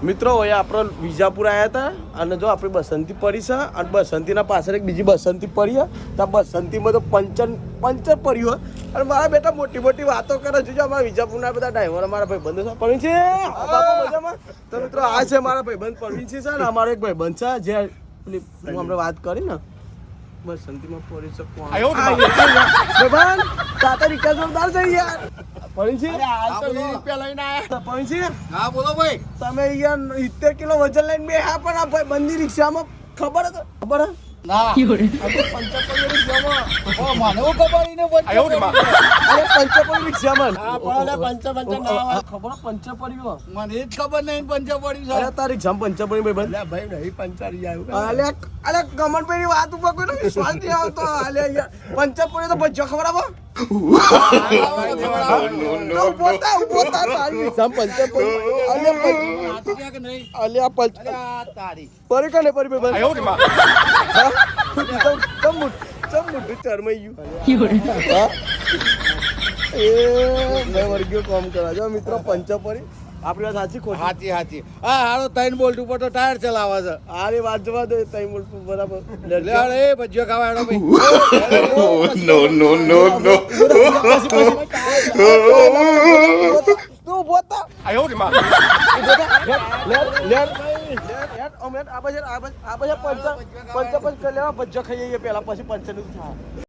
મિત્રો હવે આપણે વિજાપુર આવ્યા હતા અને જો આપણે બસંતી પડી છે અને બસંતીના પાછળ એક બીજી બસંતી પડી છે. તો બસંતીમાં તો પંચર પડ્યું હોય અને મારા બેટા મોટી મોટી વાતો કરે છે. અમારા વિજાપુરના બધા ડ્રાઈવર મારા ભાઈબંધો છે પરવીન છે મજામાં. તો મિત્રો આ છે મારા ભાઈબંધ પરવીન છે ને અમારો એક ભાઈબંધ છે જે પેલી હું હમણાં વાત કરી ને બસંતીમાં પડી છે ભાઈબંધ તાતા રિક્ષા જોરદાર છે યાર. પરવીનજી રૂપિયા લઈને આયા પરવીનજી. હા બોલો ભાઈ. તમે યાર 70 કિલો વજન લઈને બે હા પણ આ ભાઈ બંધી રિક્ષામાં ખબર હતો ખબર હે ના પંચરપલ્લી રિક્ષામાં મને એવું ખબર ઈને અરે પંચરપલ્લી રિક્ષામાં હા પણ પંચર ના હોય. ખબર પંચરપલ્લી મને જ ખબર નહીં પંચર પડ્યું છે. અરે તારી રિક્ષામાં પંચરપલ્લી ભાઈ બંધ ભાઈ નહીં પંચર અલે અરે કમનભાઈ ની વાત ઉપર કોઈનો વિશ્વાસ નહીં આવતો. અલે યાર પંચરપલ્લી તો ભજ્જો ખબર આપો ઉભો થા તારી રિક્ષામાં પંચરપલ્લી અલે આ પંચ તારી પરી કને પરી ભાઈ બંધ ચમ મોટું ચરમાઈ ગયું હા? એ મેં વર્ગ્યો કામ કરવા જો મિત્રો પંચરપલ્લી આપણી વાત સાચી ખોટી હાચી હાચી. હા હારો ત્રણ બોલ્ટ ઉપર તો ટાયર ચલાવે છે. આરે વાત જવા દે તઈ બોલ બરાબર લે અરે ભજીયો ખાવા હેડો ભાઈ. તું બોતા પંચ કરી લેવા ભજ્જો ખાઈએ પેલા પછી પંચ નું થાય